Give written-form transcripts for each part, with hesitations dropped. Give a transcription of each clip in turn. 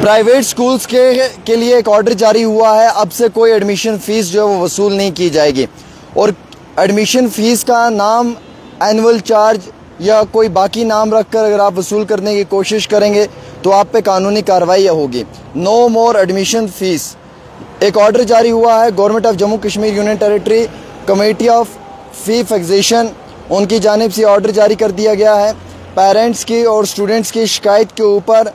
Private schools के लिए एक ऑर्डर जारी हुआ है। अब से कोई एडमिशन फ़ीस जो है वो वसूल नहीं की जाएगी और एडमिशन फ़ीस का नाम एनुअल चार्ज या कोई बाकी नाम रखकर अगर आप वसूल करने की कोशिश करेंगे तो आप पे कानूनी कार्रवाई होगी। नो मोर एडमिशन फ़ीस। एक ऑर्डर जारी हुआ है government of Jammu Kashmir union territory committee of fee fixation, उनकी जानिब से ऑर्डर जारी कर दिया गया है। पेरेंट्स की और स्टूडेंट्स की शिकायत के ऊपर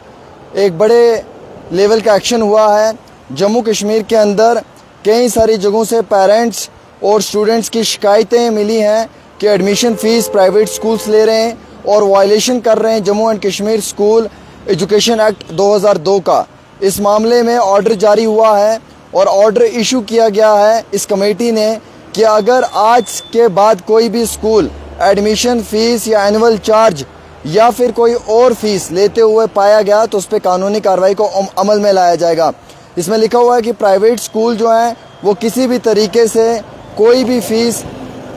एक बड़े लेवल का एक्शन हुआ है। जम्मू कश्मीर के अंदर कई सारी जगहों से पेरेंट्स और स्टूडेंट्स की शिकायतें मिली हैं कि एडमिशन फ़ीस प्राइवेट स्कूल्स ले रहे हैं और वायलेशन कर रहे हैं Jammu and Kashmir school education act 2002 का। इस मामले में ऑर्डर जारी हुआ है और ऑर्डर इशू किया गया है इस कमेटी ने कि अगर आज के बाद कोई भी स्कूल एडमिशन फ़ीस या एनुअल चार्ज या फिर कोई और फीस लेते हुए पाया गया तो उस पर कानूनी कार्रवाई को अमल में लाया जाएगा। इसमें लिखा हुआ है कि प्राइवेट स्कूल जो हैं वो किसी भी तरीके से कोई भी फ़ीस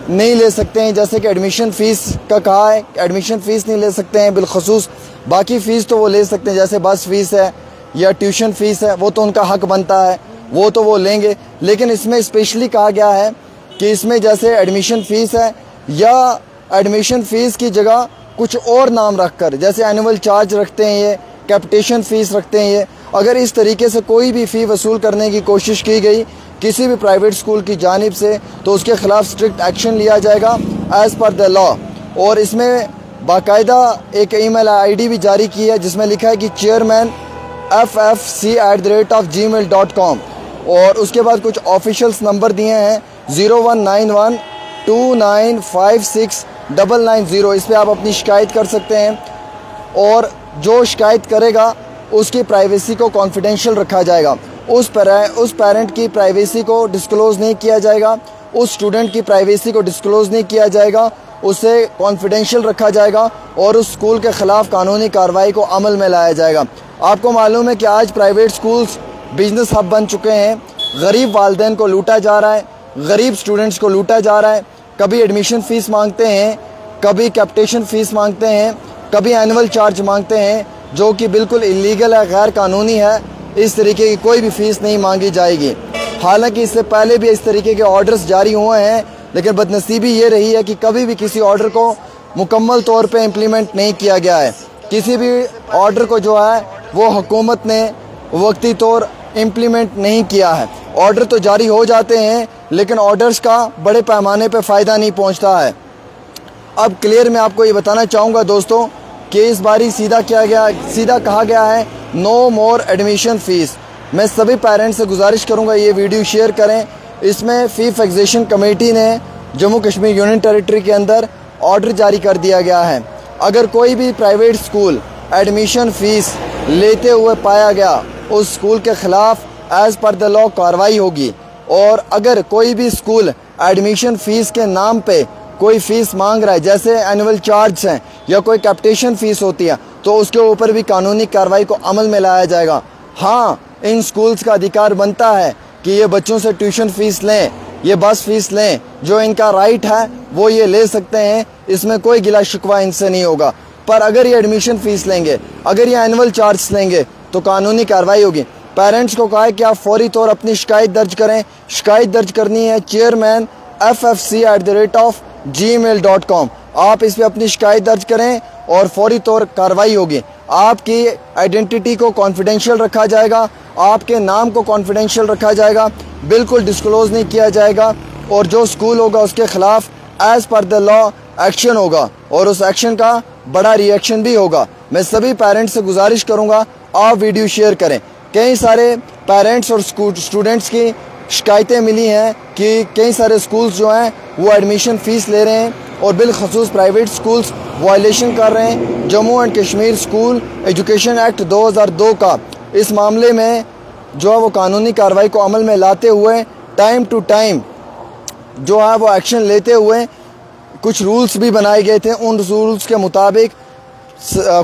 नहीं ले सकते हैं, जैसे कि एडमिशन फ़ीस का कहा है एडमिशन फ़ीस नहीं ले सकते हैं बिलखसूस। बाकी फ़ीस तो वो ले सकते हैं, जैसे बस फ़ीस है या ट्यूशन फ़ीस है, वो तो उनका हक बनता है, वो तो वो लेंगे। लेकिन इसमें स्पेशली कहा गया है कि इसमें जैसे एडमिशन फ़ीस है या एडमिशन फ़ीस की जगह कुछ और नाम रखकर, जैसे एनुअल चार्ज रखते हैं ये, कैपिटेशन फ़ीस रखते हैं ये, अगर इस तरीके से कोई भी फ़ी वसूल करने की कोशिश की गई किसी भी प्राइवेट स्कूल की जानिब से तो उसके ख़िलाफ़ स्ट्रिक्ट एक्शन लिया जाएगा एज़ पर द लॉ। और इसमें बाकायदा एक ईमेल आईडी भी जारी की है जिसमें लिखा है कि चेयरमैन ffc@gmail.com और उसके बाद कुछ ऑफिशियल्स नंबर दिए हैं 019129569990। इस पर आप अपनी शिकायत कर सकते हैं और जो शिकायत करेगा उसकी प्राइवेसी को कॉन्फिडेंशियल रखा जाएगा। उस पेरेंट की प्राइवेसी को डिस्क्लोज़ नहीं किया जाएगा, उस स्टूडेंट की प्राइवेसी को डिस्क्लोज़ नहीं किया जाएगा, उसे कॉन्फिडेंशियल रखा जाएगा और उस स्कूल के ख़िलाफ़ कानूनी कार्रवाई को अमल में लाया जाएगा। आपको मालूम है कि आज प्राइवेट स्कूल्स बिजनेस हब बन चुके हैं। गरीब वालिदैन को लूटा जा रहा है, गरीब स्टूडेंट्स को लूटा जा रहा है। कभी एडमिशन फ़ीस मांगते हैं, कभी कैपिटेशन फ़ीस मांगते हैं, कभी एनुअल चार्ज मांगते हैं, जो कि बिल्कुल इलीगल है, गैर कानूनी है। इस तरीके की कोई भी फ़ीस नहीं मांगी जाएगी। हालांकि इससे पहले भी इस तरीके के ऑर्डर्स जारी हुए हैं, लेकिन बदनसीबी ये रही है कि कभी भी किसी ऑर्डर को मुकम्मल तौर पे इम्प्लीमेंट नहीं किया गया है। किसी भी ऑर्डर को जो है वो हुकूमत ने वक्ती तौर इम्प्लीमेंट नहीं किया है। ऑर्डर तो जारी हो जाते हैं लेकिन ऑर्डर्स का बड़े पैमाने पे फ़ायदा नहीं पहुंचता है। अब क्लियर मैं आपको ये बताना चाहूँगा दोस्तों कि इस बारी सीधा कहा गया है नो मोर एडमिशन फ़ीस। मैं सभी पेरेंट्स से गुजारिश करूँगा ये वीडियो शेयर करें। इसमें फ़ी फिक्सेशन कमेटी ने जम्मू कश्मीर यूनियन टेरिटरी के अंदर ऑर्डर जारी कर दिया गया है। अगर कोई भी प्राइवेट स्कूल एडमिशन फ़ीस लेते हुए पाया गया उस स्कूल के ख़िलाफ़ एज़ पर द लॉ कार्रवाई होगी। और अगर कोई भी स्कूल एडमिशन फ़ीस के नाम पे कोई फ़ीस मांग रहा है, जैसे एनुअल चार्ज हैं या कोई कैपिटेशन फ़ीस होती है, तो उसके ऊपर भी कानूनी कार्रवाई को अमल में लाया जाएगा। हाँ, इन स्कूल्स का अधिकार बनता है कि ये बच्चों से ट्यूशन फ़ीस लें, ये बस फ़ीस लें, जो इनका राइट है वो ये ले सकते हैं, इसमें कोई गिला शिकवा इनसे नहीं होगा। पर अगर ये एडमिशन फ़ीस लेंगे, अगर ये एनुअल चार्ज लेंगे तो कानूनी कार्रवाई होगी। पेरेंट्स को कहा है कि आप फौरी तौर अपनी शिकायत दर्ज करें। शिकायत दर्ज करनी है चेयरमैन ffc@gmail.com। आप इस पर अपनी शिकायत दर्ज करें और फौरी तौर कार्रवाई होगी। आपकी आइडेंटिटी को कॉन्फिडेंशियल रखा जाएगा, आपके नाम को कॉन्फिडेंशियल रखा जाएगा, बिल्कुल डिस्क्लोज़ नहीं किया जाएगा और जो स्कूल होगा उसके ख़िलाफ़ as per the law action होगा और उस एक्शन का बड़ा रिएक्शन भी होगा। मैं सभी पेरेंट्स से गुजारिश करूँगा आप वीडियो शेयर करें। कई सारे पेरेंट्स और स्टूडेंट्स की शिकायतें मिली हैं कि कई सारे स्कूल्स जो हैं वो एडमिशन फ़ीस ले रहे हैं और बिलखसूस प्राइवेट स्कूल्स वायलेशन कर रहे हैं Jammu and Kashmir school education act 2002 का। इस मामले में जो है वो कानूनी कार्रवाई को अमल में लाते हुए टाइम टू टाइम जो है वो एक्शन लेते हुए कुछ रूल्स भी बनाए गए थे। उन रूल्स के मुताबिक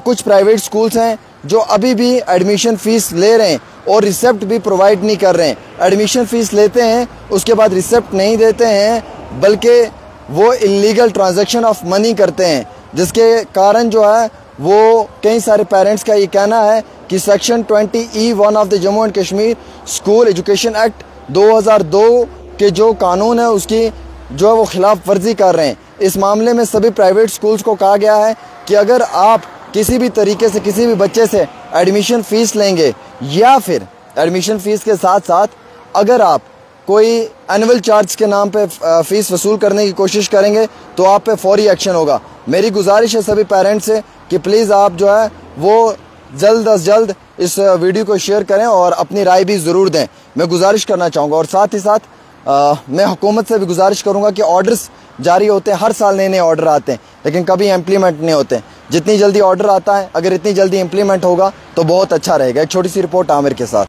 कुछ प्राइवेट स्कूल्स हैं जो अभी भी एडमिशन फ़ीस ले रहे हैं और रिसिप्ट भी प्रोवाइड नहीं कर रहे हैं। एडमिशन फ़ीस लेते हैं उसके बाद रिसिप्ट नहीं देते हैं, बल्कि वो इलीगल ट्रांजैक्शन ऑफ मनी करते हैं, जिसके कारण जो है वो कई सारे पेरेंट्स का ये कहना है कि section 20E1 of the Jammu and Kashmir school education act 2002 के जो कानून है उसकी जो है वो खिलाफ वर्जी कर रहे हैं। इस मामले में सभी प्राइवेट स्कूल्स को कहा गया है कि अगर आप किसी भी तरीके से किसी भी बच्चे से एडमिशन फ़ीस लेंगे या फिर एडमिशन फ़ीस के साथ साथ अगर आप कोई एनुअल चार्ज के नाम पे फ़ीस वसूल करने की कोशिश करेंगे तो आप पे फौरी एक्शन होगा। मेरी गुजारिश है सभी पेरेंट्स से कि प्लीज़ आप जो है वो जल्द अज जल्द इस वीडियो को शेयर करें और अपनी राय भी ज़रूर दें, मैं गुजारिश करना चाहूँगा। और साथ ही साथ मैं हुकूमत से भी गुजारिश करूँगा कि ऑर्डर्स जारी होते हैं, हर साल नए नए ऑर्डर आते हैं लेकिन कभी इम्प्लीमेंट नहीं होते। जितनी जल्दी ऑर्डर आता है अगर इतनी जल्दी इम्प्लीमेंट होगा तो बहुत अच्छा रहेगा। एक छोटी सी रिपोर्ट आमिर के साथ।